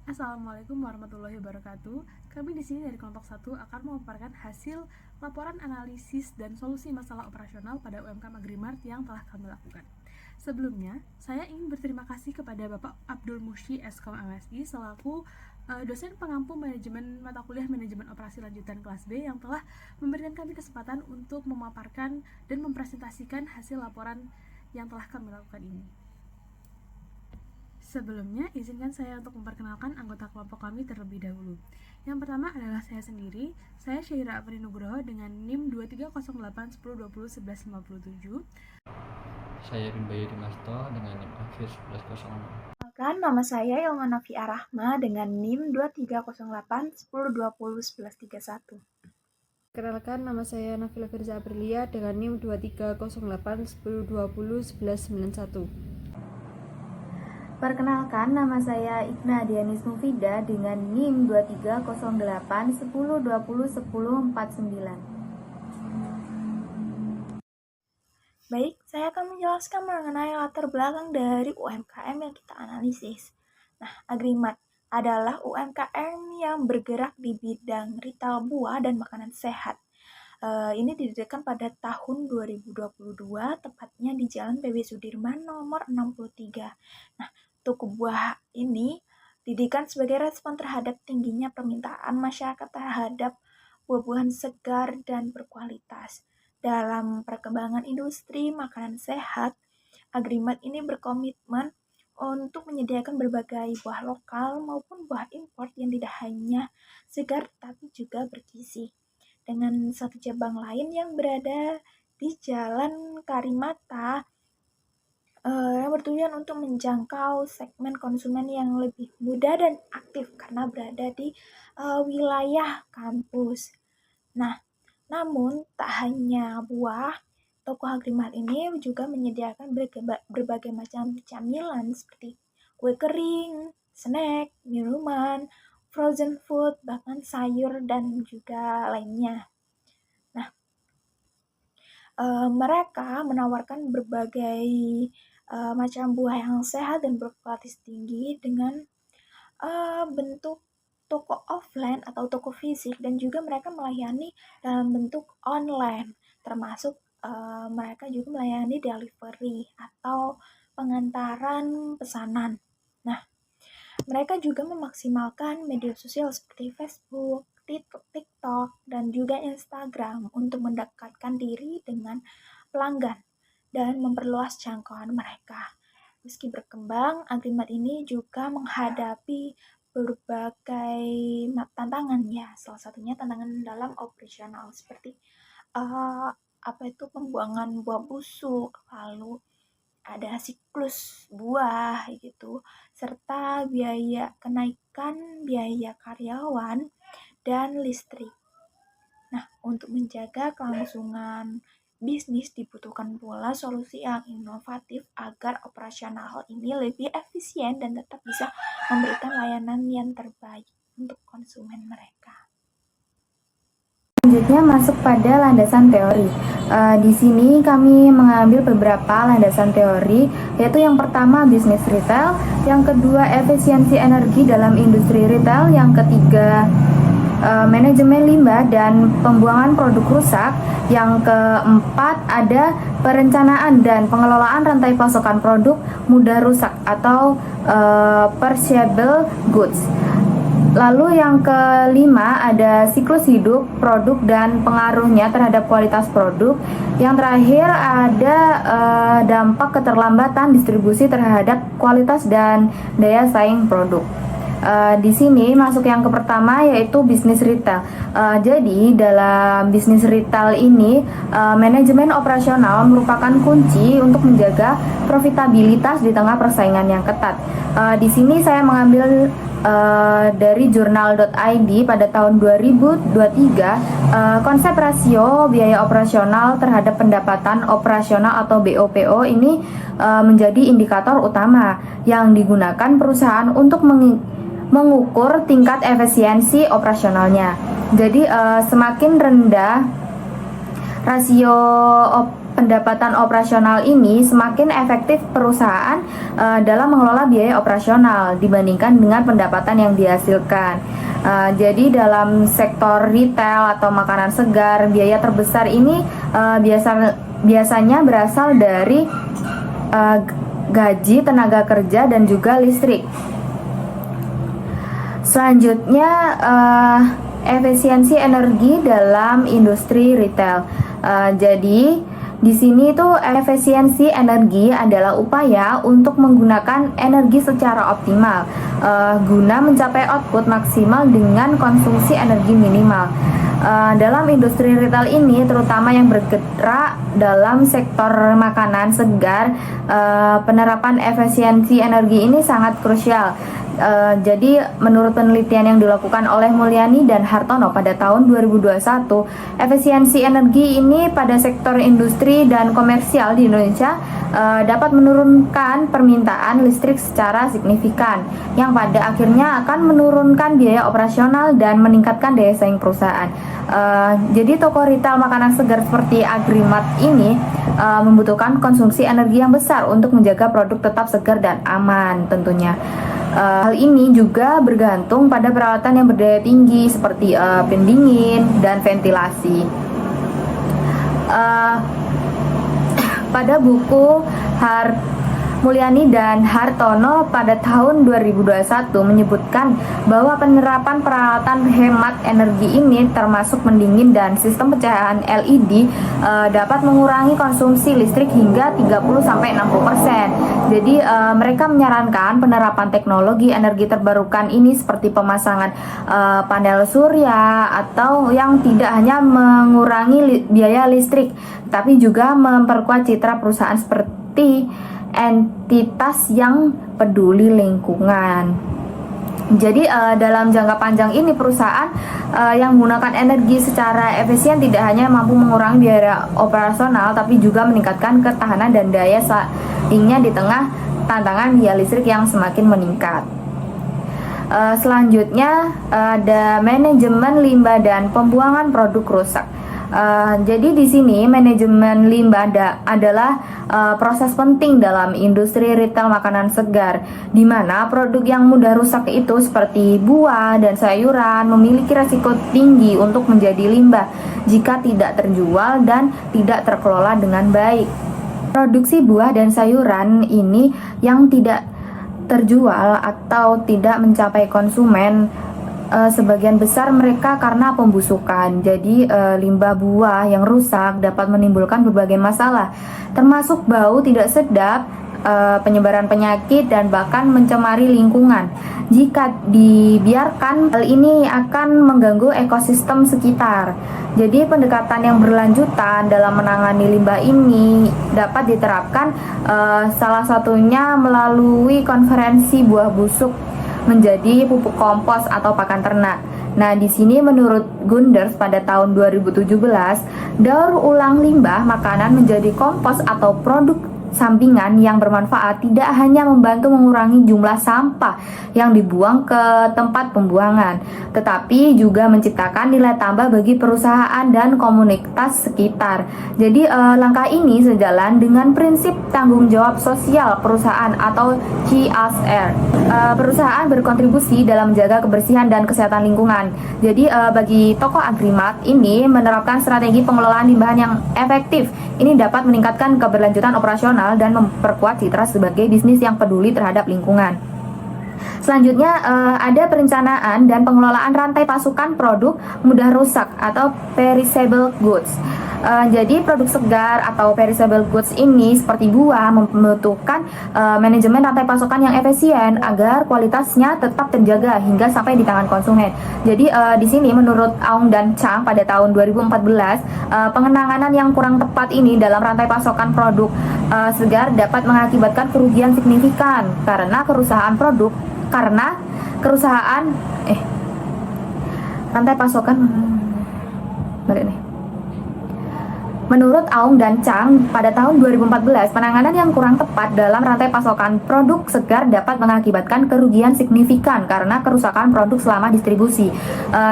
Assalamualaikum warahmatullahi wabarakatuh. Kami di sini dari kelompok 1 akan memaparkan hasil laporan analisis dan solusi masalah operasional pada UMK Agrimart yang telah kami lakukan. Sebelumnya, saya ingin berterima kasih kepada Bapak Abdul Musyi Eskom MSI selaku dosen pengampu manajemen mata kuliah manajemen operasi lanjutan kelas B yang telah memberikan kami kesempatan untuk memaparkan dan mempresentasikan hasil laporan yang telah kami lakukan ini. Sebelumnya, izinkan saya untuk memperkenalkan anggota kelompok kami terlebih dahulu. Yang pertama adalah saya sendiri. Saya Syaira Apri Nugroho dengan NIM 230810201157. Saya Rimbayu Dimasto dengan NIM akhir 1106. Nama saya Ilma Nafia Rahma dengan NIM 230810201131. Kenalkan, nama saya Nafila Firza Aprilia dengan NIM 230810201191. Perkenalkan, nama saya Ikna Dianis Mufida dengan NIM 230810201049. Baik, saya akan menjelaskan mengenai latar belakang dari UMKM yang kita analisis. Nah, Agrimart adalah UMKM yang bergerak di bidang retail buah dan makanan sehat. Ini didirikan pada tahun 2022, tepatnya di Jalan PB Sudirman nomor 63. Nah, toko buah ini didirikan sebagai respon terhadap tingginya permintaan masyarakat terhadap buah-buahan segar dan berkualitas. Dalam perkembangan industri makanan sehat, Agrimart ini berkomitmen untuk menyediakan berbagai buah lokal maupun buah impor yang tidak hanya segar tapi juga bergizi. Dengan satu cabang lain yang berada di Jalan Karimata yang bertujuan untuk menjangkau segmen konsumen yang lebih muda dan aktif karena berada di wilayah kampus. Nah, namun tak hanya buah, toko Agrimart ini juga menyediakan berbagai macam camilan seperti kue kering, snack, minuman, frozen food, bahkan sayur dan juga lainnya. Nah, mereka menawarkan berbagai macam buah yang sehat dan berkualitas tinggi dengan bentuk toko offline atau toko fisik, dan juga mereka melayani dalam bentuk online, termasuk mereka juga melayani delivery atau pengantaran pesanan. Nah, mereka juga memaksimalkan media sosial seperti Facebook, TikTok, dan juga Instagram untuk mendekatkan diri dengan pelanggan dan memperluas jangkauan mereka. Meski berkembang, Agrimart ini juga menghadapi berbagai tantangan ya. Salah satunya tantangan dalam operasional seperti pembuangan buah busuk, lalu ada siklus buah gitu, serta kenaikan biaya karyawan dan listrik. Nah, untuk menjaga kelangsungan bisnis dibutuhkan pula solusi yang inovatif agar operasional ini lebih efisien dan tetap bisa memberikan layanan yang terbaik untuk konsumen mereka. Selanjutnya masuk pada landasan teori. Di sini kami mengambil beberapa landasan teori, yaitu yang pertama bisnis retail, yang kedua efisiensi energi dalam industri retail, yang ketiga manajemen limbah dan pembuangan produk rusak, yang keempat ada perencanaan dan pengelolaan rantai pasokan produk mudah rusak atau perishable goods. Lalu yang kelima ada siklus hidup produk dan pengaruhnya terhadap kualitas produk. Yang terakhir ada dampak keterlambatan distribusi terhadap kualitas dan daya saing produk. Di sini masuk yang ke pertama, yaitu bisnis retail. Jadi dalam bisnis retail ini manajemen operasional merupakan kunci untuk menjaga profitabilitas di tengah persaingan yang ketat. Di sini saya mengambil dari jurnal.id pada tahun 2023, konsep rasio biaya operasional terhadap pendapatan operasional atau BOPO ini menjadi indikator utama yang digunakan perusahaan untuk mengukur tingkat efisiensi operasionalnya. Jadi semakin rendah rasio pendapatan operasional ini, semakin efektif perusahaan dalam mengelola biaya operasional dibandingkan dengan pendapatan yang dihasilkan. Jadi dalam sektor retail atau makanan segar, biaya terbesar ini biasanya berasal dari gaji, tenaga kerja, dan juga listrik. Selanjutnya, efisiensi energi dalam industri retail. Jadi di sini tuh efisiensi energi adalah upaya untuk menggunakan energi secara optimal guna mencapai output maksimal dengan konsumsi energi minimal. Dalam industri retail ini, terutama yang bergerak dalam sektor makanan segar, penerapan efisiensi energi ini sangat krusial. Jadi menurut penelitian yang dilakukan oleh Mulyani dan Hartono pada tahun 2021, efisiensi energi ini pada sektor industri dan komersial di Indonesia dapat menurunkan permintaan listrik secara signifikan, yang pada akhirnya akan menurunkan biaya operasional dan meningkatkan daya saing perusahaan. Jadi toko retail makanan segar seperti Agrimat ini membutuhkan konsumsi energi yang besar untuk menjaga produk tetap segar dan aman tentunya. Hal ini juga bergantung pada peralatan yang berdaya tinggi seperti pendingin dan ventilasi. Pada buku Mulyani dan Hartono pada tahun 2021 menyebutkan bahwa penerapan peralatan hemat energi ini termasuk pendingin dan sistem pencahayaan LED dapat mengurangi konsumsi listrik hingga 30-60%. Jadi mereka menyarankan penerapan teknologi energi terbarukan ini seperti pemasangan panel surya atau yang tidak hanya mengurangi biaya listrik tapi juga memperkuat citra perusahaan seperti entitas yang peduli lingkungan. Jadi dalam jangka panjang ini perusahaan yang menggunakan energi secara efisien tidak hanya mampu mengurangi biaya operasional tapi juga meningkatkan ketahanan dan daya saingnya di tengah tantangan biaya listrik yang semakin meningkat. Selanjutnya ada manajemen limbah dan pembuangan produk rusak. Jadi di sini manajemen limbah adalah proses penting dalam industri retail makanan segar, di mana produk yang mudah rusak itu seperti buah dan sayuran memiliki resiko tinggi untuk menjadi limbah jika tidak terjual dan tidak terkelola dengan baik. Produksi buah dan sayuran ini yang tidak terjual atau tidak mencapai konsumen, sebagian besar mereka karena pembusukan. Jadi limbah buah yang rusak dapat menimbulkan berbagai masalah, termasuk bau tidak sedap, penyebaran penyakit, dan bahkan mencemari lingkungan. Jika dibiarkan, hal ini akan mengganggu ekosistem sekitar. Jadi pendekatan yang berlanjutan dalam menangani limbah ini dapat diterapkan, salah satunya melalui konferensi buah busuk menjadi pupuk kompos atau pakan ternak. Nah, di sini menurut Gunders pada tahun 2017, daur ulang limbah makanan menjadi kompos atau produk sampingan yang bermanfaat tidak hanya membantu mengurangi jumlah sampah yang dibuang ke tempat pembuangan, tetapi juga menciptakan nilai tambah bagi perusahaan dan komunitas sekitar. Jadi langkah ini sejalan dengan prinsip tanggung jawab sosial perusahaan atau CSR. Perusahaan berkontribusi dalam menjaga kebersihan dan kesehatan lingkungan. Jadi bagi toko Agrimat ini menerapkan strategi pengelolaan limbah yang efektif. Ini dapat meningkatkan keberlanjutan operasional dan memperkuat citra sebagai bisnis yang peduli terhadap lingkungan. Selanjutnya ada perencanaan dan pengelolaan rantai pasukan produk mudah rusak atau perishable goods. Jadi produk segar atau perishable goods ini seperti buah membutuhkan manajemen rantai pasokan yang efisien agar kualitasnya tetap terjaga hingga sampai di tangan konsumen. Jadi di sini menurut Aung dan Chang pada tahun 2014, pengenangan yang kurang tepat ini dalam rantai pasokan produk segar dapat mengakibatkan kerugian signifikan karena rantai pasokan Menurut Aung dan Chang, pada tahun 2014, penanganan yang kurang tepat dalam rantai pasokan produk segar dapat mengakibatkan kerugian signifikan karena kerusakan produk selama distribusi.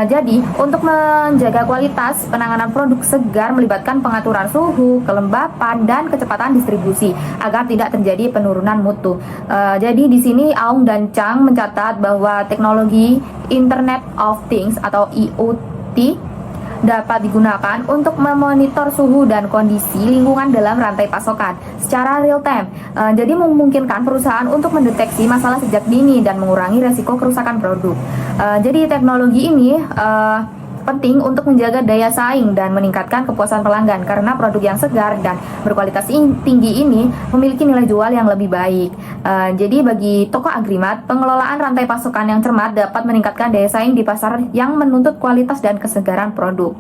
Jadi, untuk menjaga kualitas, penanganan produk segar melibatkan pengaturan suhu, kelembapan, dan kecepatan distribusi agar tidak terjadi penurunan mutu. Jadi, di sini Aung dan Chang mencatat bahwa teknologi Internet of Things atau IoT dapat digunakan untuk memonitor suhu dan kondisi lingkungan dalam rantai pasokan secara real time. Jadi memungkinkan perusahaan untuk mendeteksi masalah sejak dini dan mengurangi resiko kerusakan produk. Jadi teknologi ini penting untuk menjaga daya saing dan meningkatkan kepuasan pelanggan karena produk yang segar dan berkualitas tinggi ini memiliki nilai jual yang lebih baik. Jadi bagi toko Agrimat, pengelolaan rantai pasokan yang cermat dapat meningkatkan daya saing di pasar yang menuntut kualitas dan kesegaran produk.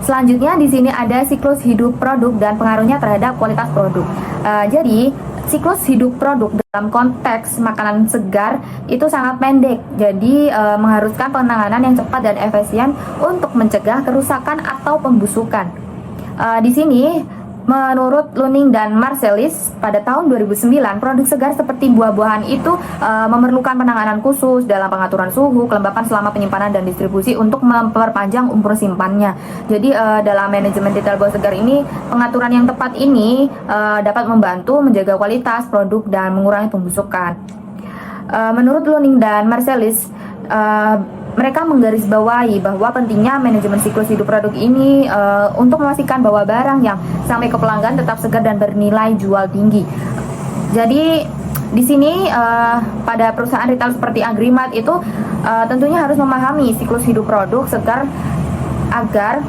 Selanjutnya di sini ada siklus hidup produk dan pengaruhnya terhadap kualitas produk. Jadi siklus hidup produk dalam konteks makanan segar itu sangat pendek. Jadi mengharuskan penanganan yang cepat dan efisien untuk mencegah kerusakan atau pembusukan. Di sini menurut Luning dan Marcelis pada tahun 2009, produk segar seperti buah-buahan itu memerlukan penanganan khusus dalam pengaturan suhu, kelembapan selama penyimpanan dan distribusi untuk memperpanjang umur simpannya. Jadi dalam manajemen detail buah segar ini, pengaturan yang tepat ini dapat membantu menjaga kualitas produk dan mengurangi pembusukan. Menurut Luning dan Marcelis, mereka menggarisbawahi bahwa pentingnya manajemen siklus hidup produk ini untuk memastikan bahwa barang yang sampai ke pelanggan tetap segar dan bernilai jual tinggi. Jadi di sini pada perusahaan retail seperti Agrimat itu tentunya harus memahami siklus hidup produk segar agar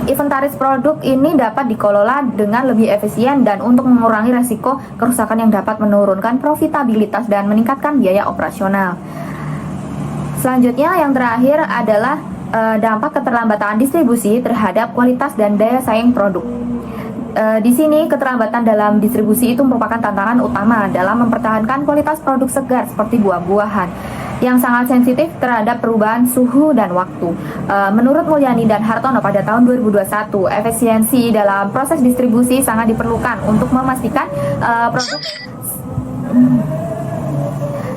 inventaris produk ini dapat dikelola dengan lebih efisien dan untuk mengurangi resiko kerusakan yang dapat menurunkan profitabilitas dan meningkatkan biaya operasional. Selanjutnya yang terakhir adalah dampak keterlambatan distribusi terhadap kualitas dan daya saing produk. Di sini keterlambatan dalam distribusi itu merupakan tantangan utama dalam mempertahankan kualitas produk segar seperti buah-buahan yang sangat sensitif terhadap perubahan suhu dan waktu. Menurut Mulyani dan Hartono pada tahun 2021, efisiensi dalam proses distribusi sangat diperlukan untuk memastikan produk.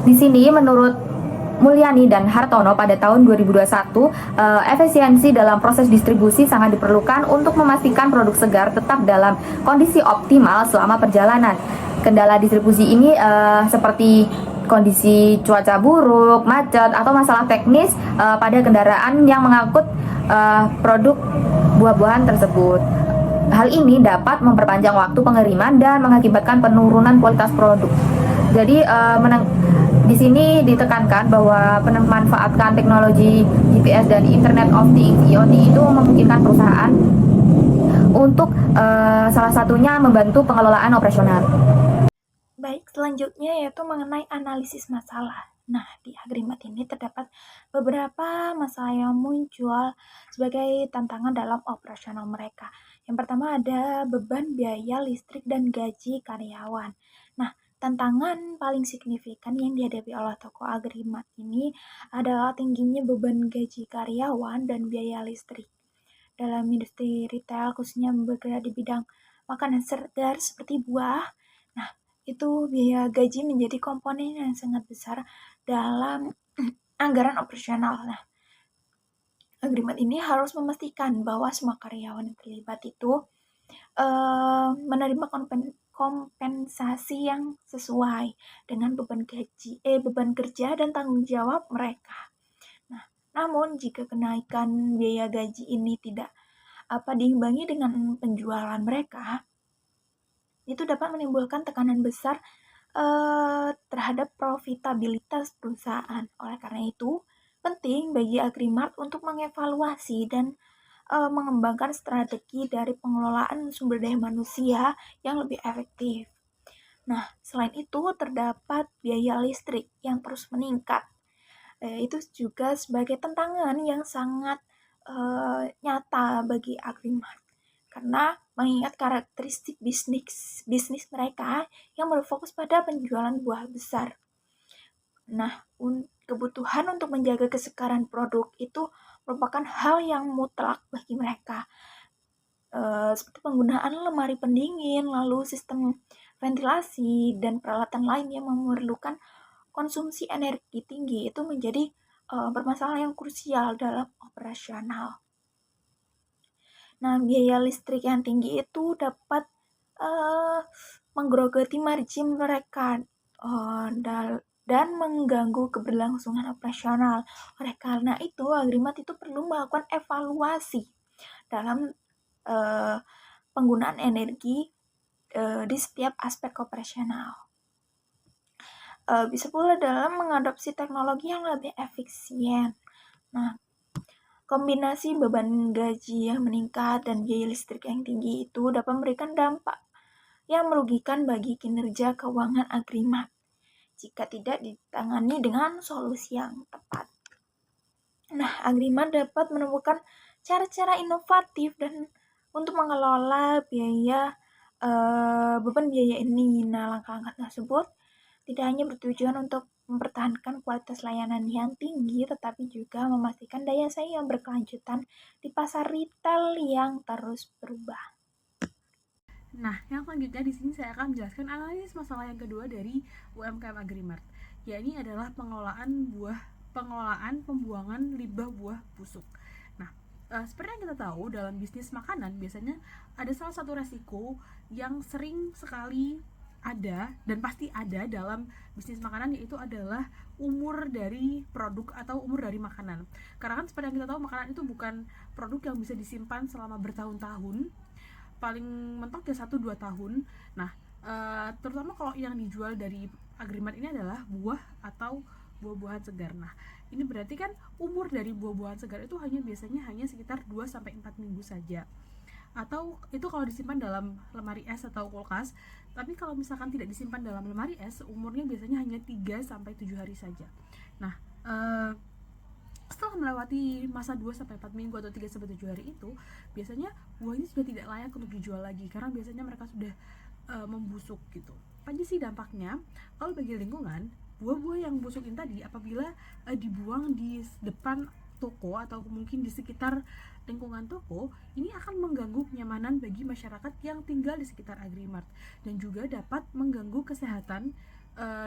Di sini menurut Mulyani dan Hartono pada tahun 2021, efisiensi dalam proses distribusi sangat diperlukan untuk memastikan produk segar tetap dalam kondisi optimal selama perjalanan. Kendala distribusi ini seperti kondisi cuaca buruk, macet, atau masalah teknis pada kendaraan yang mengangkut produk buah-buahan tersebut. Hal ini dapat memperpanjang waktu pengiriman dan mengakibatkan penurunan kualitas produk. Jadi di sini ditekankan bahwa pemanfaatan teknologi GPS dan Internet of Things (IoT) itu memungkinkan perusahaan untuk salah satunya membantu pengelolaan operasional. Baik, selanjutnya yaitu mengenai analisis masalah. Nah, di Agrimat ini terdapat beberapa masalah yang muncul sebagai tantangan dalam operasional mereka. Yang pertama ada beban biaya listrik dan gaji karyawan. Nah, tantangan paling signifikan yang dihadapi oleh toko Agrimat ini adalah tingginya beban gaji karyawan dan biaya listrik. Dalam industri retail, khususnya bergerak di bidang makanan segar seperti buah, nah itu biaya gaji menjadi komponen yang sangat besar dalam anggaran operasional. Nah, Agrimat ini harus memastikan bahwa semua karyawan yang terlibat itu menerima kompensasi yang sesuai dengan beban kerja dan tanggung jawab mereka. Nah, namun jika kenaikan biaya gaji ini tidak diimbangi dengan penjualan mereka, itu dapat menimbulkan tekanan besar terhadap profitabilitas perusahaan. Oleh karena itu, penting bagi Agrimat untuk mengevaluasi dan mengembangkan strategi dari pengelolaan sumber daya manusia yang lebih efektif. Nah, selain itu terdapat biaya listrik yang terus meningkat. Itu juga sebagai tantangan yang sangat nyata bagi Agrimat. Karena mengingat karakteristik bisnis mereka yang berfokus pada penjualan buah besar. Nah, kebutuhan untuk menjaga kesegaran produk itu merupakan hal yang mutlak bagi mereka. seperti penggunaan lemari pendingin, lalu sistem ventilasi, dan peralatan lain yang memerlukan konsumsi energi tinggi itu menjadi permasalahan yang krusial dalam operasional. Nah, biaya listrik yang tinggi itu dapat menggerogoti margin mereka dan mengganggu keberlangsungan operasional. Oleh karena itu, Agrimat itu perlu melakukan evaluasi dalam penggunaan energi di setiap aspek operasional. Bisa pula dalam mengadopsi teknologi yang lebih efisien. Nah, kombinasi beban gaji yang meningkat dan biaya listrik yang tinggi itu dapat memberikan dampak yang merugikan bagi kinerja keuangan Agrimat jika tidak ditangani dengan solusi yang tepat. Nah, Agrimat dapat menemukan cara-cara inovatif dan untuk mengelola beban biaya ini. Nah, langkah-langkah tersebut tidak hanya bertujuan untuk mempertahankan kualitas layanan yang tinggi, tetapi juga memastikan daya saing yang berkelanjutan di pasar retail yang terus berubah. Nah, yang selanjutnya di sini saya akan menjelaskan analisis masalah yang kedua dari UMKM Agrimart, yakni adalah pengelolaan pembuangan limbah buah busuk. Nah, seperti yang kita tahu dalam bisnis makanan biasanya ada salah satu resiko yang sering sekali ada dan pasti ada dalam bisnis makanan, yaitu adalah umur dari produk atau umur dari makanan. Karena kan seperti yang kita tahu, makanan itu bukan produk yang bisa disimpan selama bertahun-tahun, paling mentok ya 1-2 tahun. Nah, terutama kalau yang dijual dari Agrimat ini adalah buah atau buah-buahan segar. Nah, ini berarti kan umur dari buah-buahan segar itu biasanya hanya sekitar 2-4 minggu saja. Atau itu kalau disimpan dalam lemari es atau kulkas. Tapi kalau misalkan tidak disimpan dalam lemari es, umurnya biasanya hanya 3-7 hari saja. Nah, setelah melewati masa 2-4 minggu atau 3-7 hari itu, biasanya buahnya sudah tidak layak untuk dijual lagi karena biasanya mereka sudah membusuk gitu. Apa aja sih dampaknya? Kalau bagi lingkungan, buah-buah yang busuk ini tadi apabila dibuang di depan toko atau mungkin di sekitar lingkungan toko, ini akan mengganggu kenyamanan bagi masyarakat yang tinggal di sekitar Agrimart dan juga dapat mengganggu kesehatan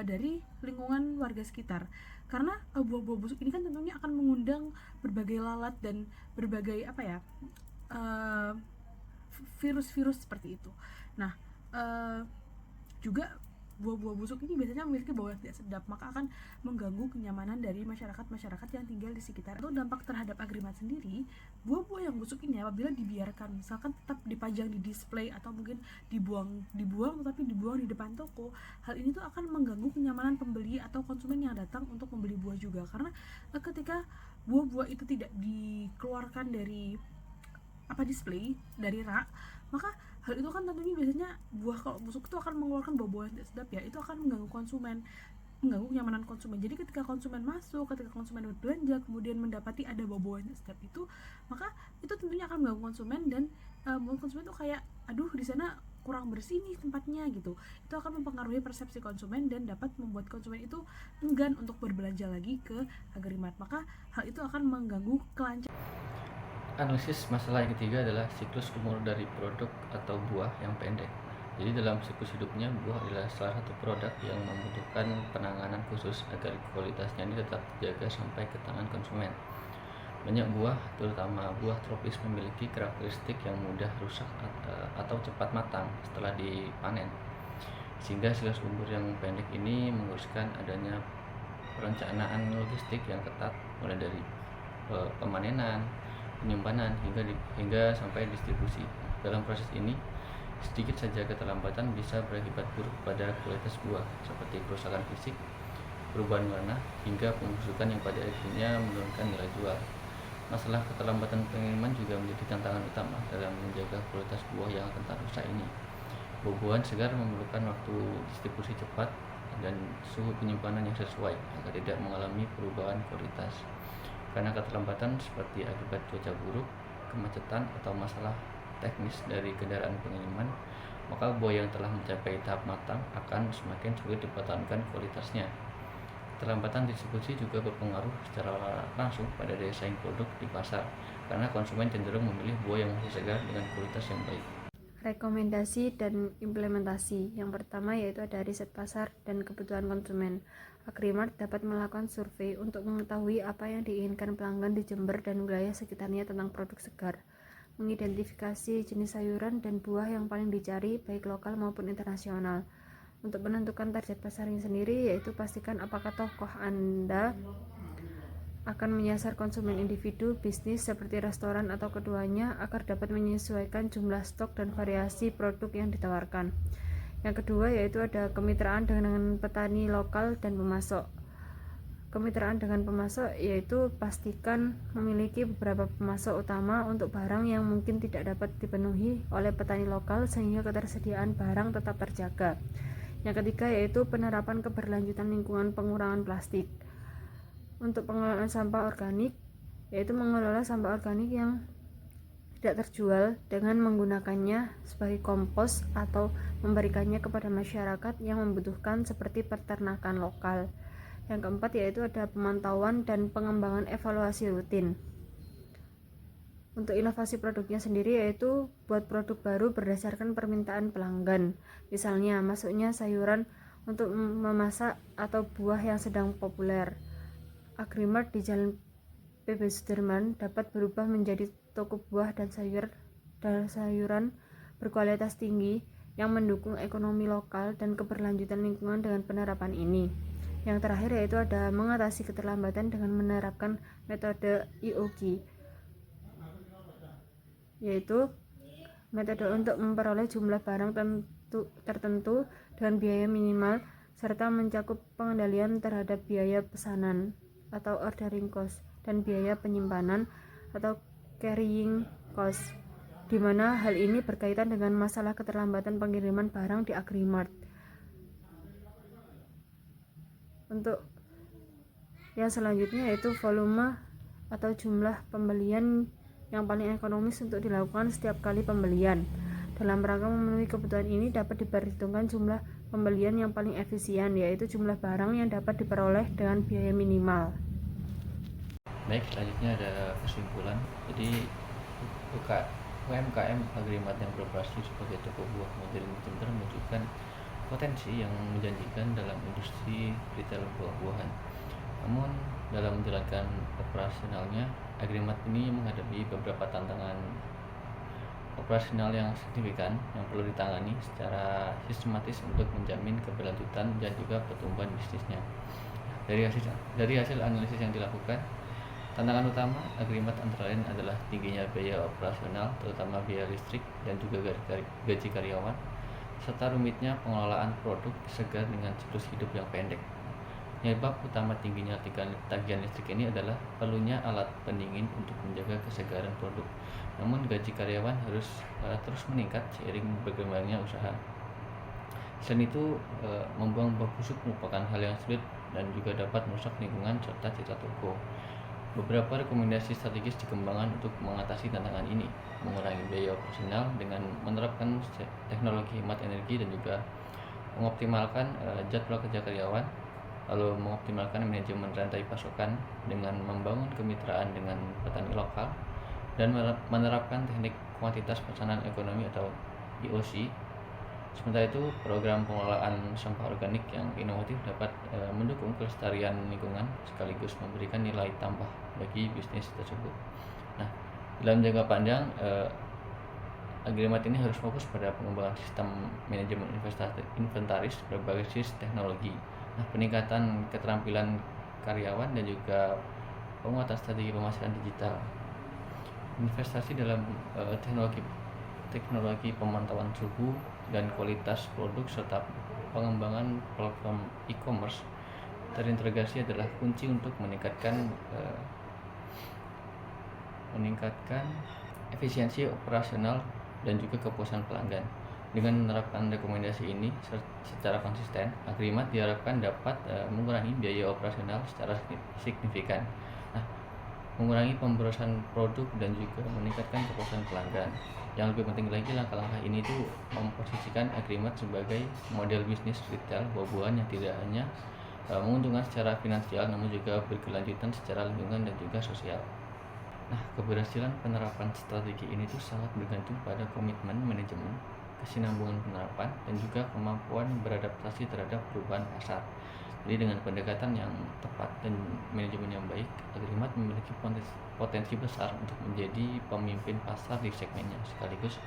dari lingkungan warga sekitar. Karena buah-buah busuk ini kan tentunya akan mengundang berbagai lalat dan berbagai virus-virus seperti itu. Nah, juga buah-buah busuk ini biasanya memiliki bau yang tidak sedap, maka akan mengganggu kenyamanan dari masyarakat yang tinggal di sekitar. Untuk dampak terhadap Agrimat sendiri, buah-buah yang busuk ini apabila dibiarkan misalkan tetap dipajang di display atau mungkin dibuang tetapi dibuang di depan toko, hal ini tuh akan mengganggu kenyamanan pembeli atau konsumen yang datang untuk membeli buah juga. Karena ketika buah-buah itu tidak dikeluarkan dari display dari rak, maka hal itu kan tentunya biasanya buah kalau busuk itu akan mengeluarkan bau-bau yang tidak sedap ya, itu akan mengganggu kenyamanan konsumen. Jadi ketika konsumen berbelanja kemudian mendapati ada bau-bau yang tidak sedap itu, maka itu tentunya akan mengganggu konsumen dan membuat konsumen tuh kayak aduh di sana kurang bersih nih tempatnya gitu. Itu akan mempengaruhi persepsi konsumen dan dapat membuat konsumen itu enggan untuk berbelanja lagi ke Agrimat. Maka hal itu akan mengganggu kelancaran. Analisis masalah yang ketiga adalah siklus umur dari produk atau buah yang pendek. Jadi dalam siklus hidupnya, buah adalah salah satu produk yang membutuhkan penanganan khusus agar kualitasnya ini tetap terjaga sampai ke tangan konsumen. Banyak buah, terutama buah tropis, memiliki karakteristik yang mudah rusak atau cepat matang setelah dipanen. Sehingga siklus umur yang pendek ini menguruskan adanya perencanaan logistik yang ketat, mulai dari pemanenan, penyimpanan hingga sampai distribusi. Dalam proses ini, sedikit saja keterlambatan bisa berakibat buruk pada kualitas buah, seperti kerusakan fisik, perubahan warna, hingga pembusukan yang pada akhirnya menurunkan nilai jual. Masalah keterlambatan pengiriman juga menjadi tantangan utama dalam menjaga kualitas buah yang rentan rusak ini. Buah-buahan segar memerlukan waktu distribusi cepat dan suhu penyimpanan yang sesuai agar tidak mengalami perubahan kualitas. Karena keterlambatan seperti akibat cuaca buruk, kemacetan, atau masalah teknis dari kendaraan pengiriman, maka buah yang telah mencapai tahap matang akan semakin sulit dipertahankan kualitasnya. Keterlambatan distribusi juga berpengaruh secara langsung pada daya saing produk di pasar, karena konsumen cenderung memilih buah yang masih segar dengan kualitas yang baik. Rekomendasi dan implementasi. Yang pertama yaitu ada riset pasar dan kebutuhan konsumen. Agrimart dapat melakukan survei untuk mengetahui apa yang diinginkan pelanggan di Jember dan wilayah sekitarnya tentang produk segar. Mengidentifikasi jenis sayuran dan buah yang paling dicari baik lokal maupun internasional. Untuk menentukan target pasarnya sendiri yaitu pastikan apakah tokoh Anda akan menyasar konsumen individu, bisnis seperti restoran atau keduanya agar dapat menyesuaikan jumlah stok dan variasi produk yang ditawarkan. Yang kedua yaitu ada kemitraan dengan petani lokal dan pemasok. Kemitraan dengan pemasok yaitu pastikan memiliki beberapa pemasok utama untuk barang yang mungkin tidak dapat dipenuhi oleh petani lokal sehingga ketersediaan barang tetap terjaga. Yang ketiga yaitu penerapan keberlanjutan lingkungan, pengurangan plastik. Untuk pengelolaan sampah organik yaitu mengelola sampah organik yang tidak terjual dengan menggunakannya sebagai kompos atau memberikannya kepada masyarakat yang membutuhkan seperti peternakan lokal. Yang keempat yaitu ada pemantauan dan pengembangan evaluasi rutin. Untuk inovasi produknya sendiri yaitu buat produk baru berdasarkan permintaan pelanggan. Misalnya masuknya sayuran untuk memasak atau buah yang sedang populer. Agrimart di Jalan PB Sudirman dapat berubah menjadi toko buah dan sayuran berkualitas tinggi yang mendukung ekonomi lokal dan keberlanjutan lingkungan dengan penerapan ini. Yang terakhir yaitu ada mengatasi keterlambatan dengan menerapkan metode IOG, yaitu metode untuk memperoleh jumlah barang tertentu dengan biaya minimal serta mencakup pengendalian terhadap biaya pesanan atau ordering cost dan biaya penyimpanan atau carrying cost, di mana hal ini berkaitan dengan masalah keterlambatan pengiriman barang di Agrimart. Untuk yang selanjutnya yaitu volume atau jumlah pembelian yang paling ekonomis untuk dilakukan setiap kali pembelian. Dalam rangka memenuhi kebutuhan ini dapat diperhitungkan jumlah pembelian yang paling efisien, yaitu jumlah barang yang dapat diperoleh dengan biaya minimal. Baik, selanjutnya ada kesimpulan. Jadi UMKM Agrimart yang beroperasi sebagai toko buah modern di Jember menunjukkan potensi yang menjanjikan dalam industri retail buah-buahan. Namun dalam menjalankan operasionalnya, Agrimart ini menghadapi beberapa tantangan operasional yang signifikan yang perlu ditangani secara sistematis untuk menjamin keberlanjutan dan juga pertumbuhan bisnisnya. Dari hasil analisis yang dilakukan, tantangan utama Agrimart antara lain adalah tingginya biaya operasional, terutama biaya listrik dan juga gaji karyawan, serta rumitnya pengelolaan produk segar dengan siklus hidup yang pendek. Penyebab utama tingginya tagihan listrik ini adalah perlunya alat pendingin untuk menjaga kesegaran produk. Namun gaji karyawan harus terus meningkat seiring berkembangnya usaha. Selain itu, membuang buah busuk merupakan hal yang sulit dan juga dapat merusak lingkungan serta citra toko. Beberapa rekomendasi strategis dikembangkan untuk mengatasi tantangan ini, mengurangi biaya operasional dengan menerapkan teknologi hemat energi dan juga mengoptimalkan jadwal kerja karyawan, lalu mengoptimalkan manajemen rantai pasokan dengan membangun kemitraan dengan petani lokal dan menerapkan teknik kuantitas pesanan ekonomi atau IOC. Sementara itu, program pengelolaan sampah organik yang inovatif dapat mendukung kelestarian lingkungan sekaligus memberikan nilai tambah bagi bisnis tersebut. Nah, dalam jangka panjang, Agrimart ini harus fokus pada pengembangan sistem manajemen inventaris berbasis teknologi. Nah, peningkatan keterampilan karyawan dan juga penguatan strategi pemasaran digital. Investasi dalam teknologi pemantauan suhu dan kualitas produk serta pengembangan platform e-commerce terintegrasi adalah kunci untuk meningkatkan efisiensi operasional dan juga kepuasan pelanggan. Dengan menerapkan rekomendasi ini secara konsisten, Agrimart diharapkan dapat mengurangi biaya operasional secara signifikan, mengurangi pemborosan produk dan juga meningkatkan kepuasan pelanggan. Yang lebih penting lagi, langkah-langkah ini memposisikan Agrimart sebagai model bisnis retail buah-buahan yang tidak hanya menguntungkan secara finansial namun juga berkelanjutan secara lingkungan dan juga sosial. Nah, keberhasilan penerapan strategi ini tuh sangat bergantung pada komitmen manajemen, kesinambungan penerapan, dan juga kemampuan beradaptasi terhadap perubahan pasar. Jadi dengan pendekatan yang tepat dan manajemen yang baik, Agrimat memiliki potensi besar untuk menjadi pemimpin pasar di segmennya, sekaligus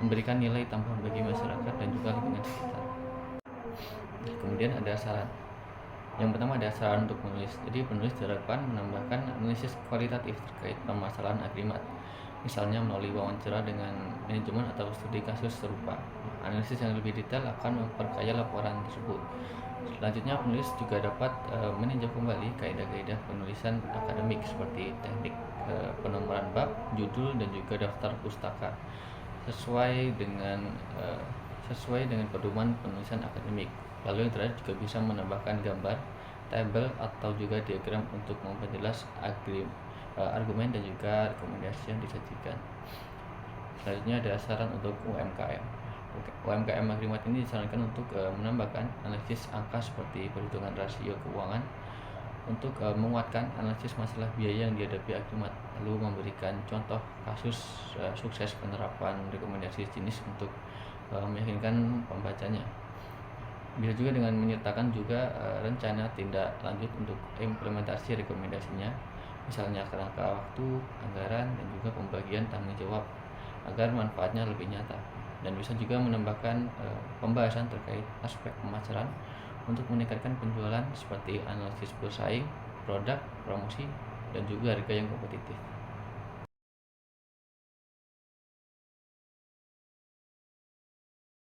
memberikan nilai tambah bagi masyarakat dan juga lingkungan sekitar. Kemudian ada saran. Yang pertama ada saran untuk penulis. Jadi penulis diharapkan menambahkan analisis kualitatif terkait permasalahan Agrimat, misalnya melalui wawancara dengan manajemen atau studi kasus serupa. Analisis yang lebih detail akan memperkaya laporan tersebut. Selanjutnya penulis juga dapat meninjau kembali kaidah-kaidah penulisan akademik seperti teknik penomoran bab, judul, dan juga daftar pustaka sesuai dengan pedoman penulisan akademik. Lalu yang terakhir juga bisa menambahkan gambar, tabel, atau juga diagram untuk memperjelas argumen dan juga rekomendasi yang disajikan. Selanjutnya ada saran untuk UMKM. UMKM Agrimat ini disarankan untuk menambahkan analisis angka seperti perhitungan rasio keuangan untuk menguatkan analisis masalah biaya yang dihadapi Agrimat, lalu memberikan contoh kasus sukses penerapan rekomendasi jenis untuk meyakinkan pembacanya. Bisa juga dengan menyertakan juga rencana tindak lanjut untuk implementasi rekomendasinya, misalnya kerangka waktu, anggaran, dan juga pembagian tanggung jawab agar manfaatnya lebih nyata. Dan bisa juga menambahkan pembahasan terkait aspek pemasaran untuk meningkatkan penjualan seperti analisis bersaing, produk, promosi, dan juga harga yang kompetitif.